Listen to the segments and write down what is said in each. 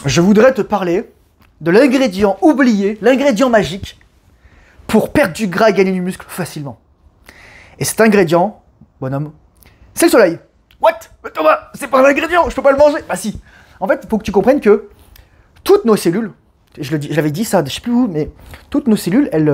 je voudrais te parler de l'ingrédient oublié, l'ingrédient magique pour perdre du gras et gagner du muscle facilement. Et cet ingrédient, bonhomme, c'est le soleil. What? Mais Thomas, c'est pas un ingrédient, je peux pas le manger. Bah si. En fait, il faut que tu comprennes que toutes nos cellules, j'avais dit ça, je sais plus où, mais toutes nos cellules, elles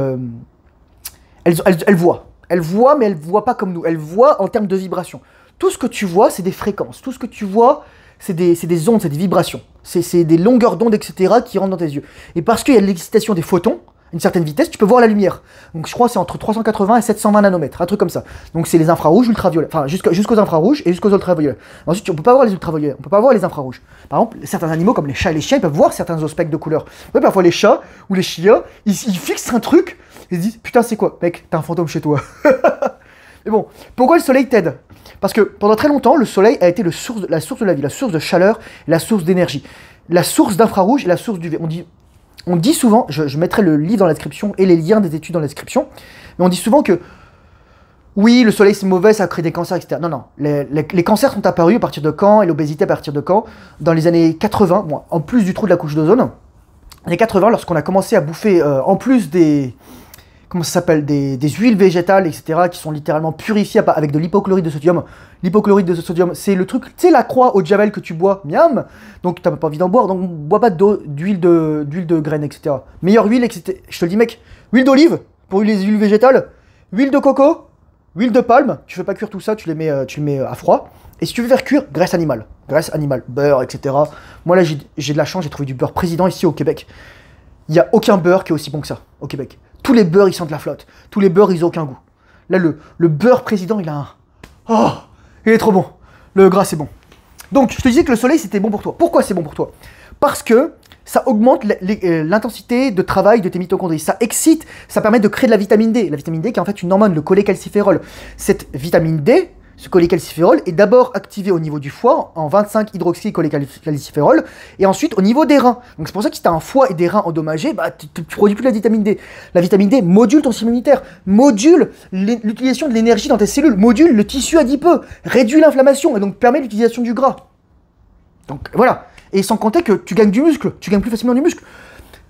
voient. Elles voient, mais elles voient pas comme nous. Elles voient en termes de vibration. Tout ce que tu vois, c'est des fréquences. Tout ce que tu vois, c'est des ondes, c'est des vibrations. C'est des longueurs d'onde, etc. qui rentrent dans tes yeux. Et parce qu'il y a de l'excitation des photons, à une certaine vitesse, tu peux voir la lumière. Donc je crois que c'est entre 380 et 720 nanomètres, un truc comme ça. Donc c'est les infrarouges, ultraviolets, enfin jusqu'aux infrarouges et jusqu'aux ultraviolets. Ensuite, on peut pas voir les ultraviolets, on peut pas voir les infrarouges. Par exemple, certains animaux comme les chats et les chiens, ils peuvent voir certains spectres de couleurs. Ouais, parfois les chats ou les chiens, ils fixent un truc, et ils se disent putain c'est quoi? Mec, t'as un fantôme chez toi. Mais bon, pourquoi le soleil t'aide? Parce que pendant très longtemps, le soleil a été la source de la vie, la source de chaleur, la source d'énergie, la source d'infrarouge et la source d'UV. On dit souvent, je mettrai le livre dans la description et les liens des études dans la description, mais on dit souvent que oui, le soleil c'est mauvais, ça crée des cancers, etc. Non, non, les cancers sont apparus à partir de quand et l'obésité à partir de quand? Dans les années 80, bon, en plus du trou de la couche d'ozone, les 80, lorsqu'on a commencé à bouffer, en plus des... Comment ça s'appelle, des huiles végétales, etc., qui sont littéralement purifiées avec de l'hypochlorite de sodium. L'hypochlorite de sodium, c'est le truc, tu sais, la croix au javel que tu bois, miam, donc t'as pas envie d'en boire, donc bois pas d'huile de graines, etc. Meilleure huile, etc. Je te le dis, mec, huile d'olive, pour les huiles végétales, huile de coco, huile de palme, tu fais pas cuire tout ça, tu le mets à froid, et si tu veux faire cuire, graisse animale, beurre, etc. Moi là, j'ai de la chance, j'ai trouvé du beurre président ici au Québec. Il n'y a aucun beurre qui est aussi bon que ça, au Québec. Tous les beurres, ils sentent la flotte. Tous les beurres, ils n'ont aucun goût. Là, le beurre président, il a un... Oh, il est trop bon. Le gras, c'est bon. Donc, je te disais que le soleil, c'était bon pour toi. Pourquoi c'est bon pour toi? Parce que ça augmente l'intensité de travail de tes mitochondries. Ça excite, ça permet de créer de la vitamine D. La vitamine D qui est en fait une hormone, le cholécalciférol. Cette vitamine D, ce cholécalciférol, est d'abord activé au niveau du foie en 25-hydroxycholécalciférol et ensuite au niveau des reins. Donc c'est pour ça que si tu as un foie et des reins endommagés, bah, tu produis plus de la vitamine D. La vitamine D module ton système immunitaire, module l'utilisation de l'énergie dans tes cellules, module le tissu adipeux, réduit l'inflammation et donc permet l'utilisation du gras. Donc voilà. Et sans compter que tu gagnes du muscle, tu gagnes plus facilement du muscle.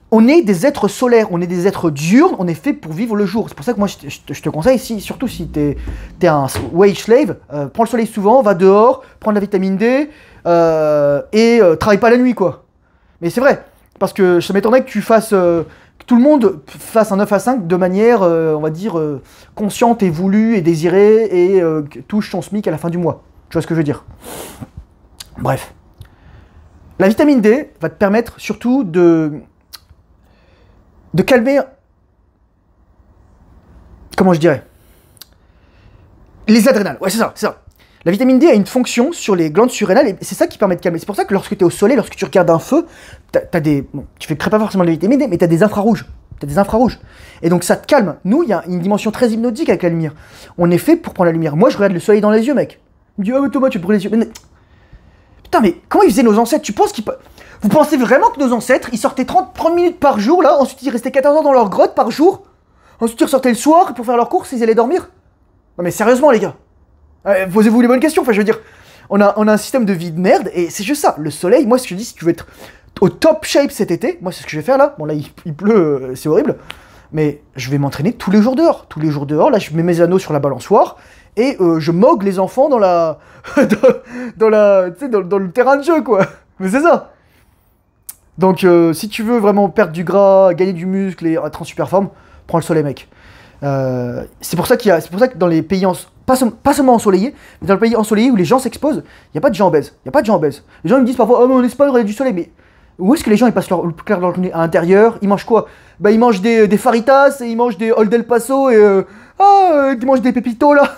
On est des êtres solaires, on est des êtres diurnes, on est fait pour vivre le jour. C'est pour ça que moi je te conseille, surtout si t'es un wage slave, prends le soleil souvent, va dehors, prends de la vitamine D et travaille pas la nuit quoi. Mais c'est vrai, parce que ça m'étonnerait que que tout le monde fasse un 9 à 5 de manière, on va dire, consciente et voulue et désirée et touche son SMIC à la fin du mois. Tu vois ce que je veux dire? Bref. La vitamine D va te permettre surtout de calmer, comment je dirais, les adrénales. Ouais, c'est ça, c'est ça. La vitamine D a une fonction sur les glandes surrénales et c'est ça qui permet de calmer. C'est pour ça que lorsque tu es au soleil, lorsque tu regardes un feu, bon, tu fais pas forcément de la vitamine D, mais tu as des infrarouges. Et donc ça te calme. Nous, il y a une dimension très hypnotique avec la lumière. On est fait pour prendre la lumière. Moi, je regarde le soleil dans les yeux, mec. Il me dit, oh Thomas, tu te brûles les yeux. Putain, mais comment ils faisaient nos ancêtres? Vous pensez vraiment que nos ancêtres, ils sortaient 30 minutes par jour, là, ensuite ils restaient 14 heures dans leur grotte par jour, ensuite ils ressortaient le soir pour faire leurs courses, ils allaient dormir? Non mais sérieusement les gars, posez-vous les bonnes questions, enfin je veux dire, on a un système de vie de merde, et c'est juste ça, le soleil, moi ce que je dis, si tu veux être au top shape cet été, moi c'est ce que je vais faire là, bon là il pleut, c'est horrible, mais je vais m'entraîner tous les jours dehors, là je mets mes anneaux sur la balançoire, et je mogue les enfants dans dans le terrain de jeu quoi, mais c'est ça. Donc si tu veux vraiment perdre du gras, gagner du muscle et être en super forme, prends le soleil mec. C'est pour ça que dans les pays pas seulement ensoleillés, mais dans les pays ensoleillés où les gens s'exposent, il n'y a pas de gens obèses. Les gens ils me disent parfois oh mais en Espagne il y a du soleil, mais où est-ce que les gens ils passent leur journée à l'intérieur? Ils mangent quoi? Bah ils mangent des faritas, et ils mangent des Old El Paso et ils mangent des pépitos là.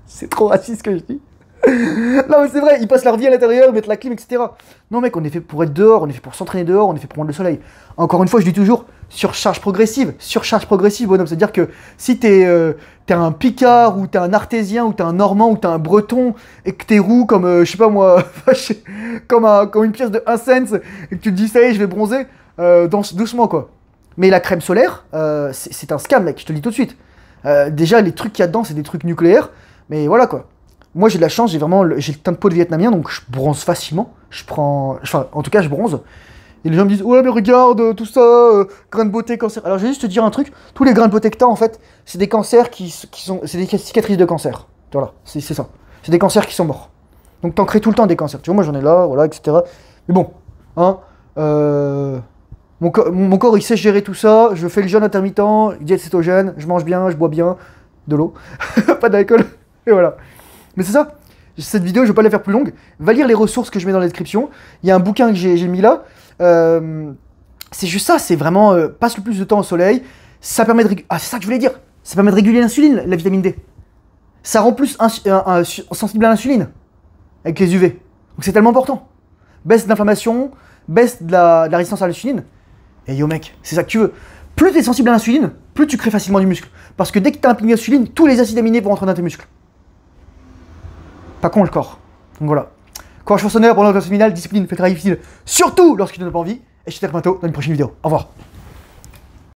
C'est trop raciste ce que je dis. Non mais c'est vrai, ils passent leur vie à l'intérieur, ils mettent la clim, etc. Non mec, on est fait pour être dehors, on est fait pour s'entraîner dehors, on est fait pour prendre le soleil. Encore une fois, je dis toujours, surcharge progressive, bonhomme. C'est-à-dire que si t'es un Picard, ou t'es un Artésien, ou t'es un Normand, ou t'es un Breton, et que t'es roux comme, je sais pas moi, comme une pièce de 1 cent, et que tu te dis ça y est, je vais bronzer, danse doucement quoi. Mais la crème solaire, c'est un scam mec, je te le dis tout de suite. Déjà, les trucs qu'il y a dedans, c'est des trucs nucléaires, mais voilà quoi. moi j'ai de la chance, j'ai le teint de peau de vietnamien, donc je bronze facilement. Enfin, en tout cas, je bronze. Et les gens me disent, ouais, mais regarde, tout ça, grains de beauté, cancer. Alors, je vais juste te dire un truc, tous les grains de beauté que t'as, en fait, c'est des cancers c'est des cicatrices de cancer. Voilà, c'est ça. C'est des cancers qui sont morts. Donc, t'en crées tout le temps des cancers. Tu vois, moi, j'en ai là, voilà, etc. Mais bon, hein, mon corps, il sait gérer tout ça. Je fais le jeûne intermittent, diète cétogène, je mange bien, je bois bien, de l'eau, pas d'alcool, et voilà. Mais c'est ça. Cette vidéo, je vais pas la faire plus longue. Va lire les ressources que je mets dans la description. Il y a un bouquin que j'ai mis là. C'est juste ça, c'est vraiment passe le plus de temps au soleil. Ça permet de c'est ça que je voulais dire. Ça permet de réguler l'insuline, la vitamine D. Ça rend plus sensible à l'insuline avec les UV. Donc c'est tellement important. Baisse de l'inflammation, baisse de la résistance à l'insuline. Et yo mec, c'est ça que tu veux. Plus tu es sensible à l'insuline, plus tu crées facilement du muscle. Parce que dès que tu as un pic d'insuline, tous les acides aminés vont rentrer dans tes muscles. Pas con le corps. Donc voilà. Courage forcené, pour l'ordre terminal, discipline, fait travail difficile, surtout lorsqu'il ne donne pas envie. Et je te dis à bientôt dans une prochaine vidéo. Au revoir.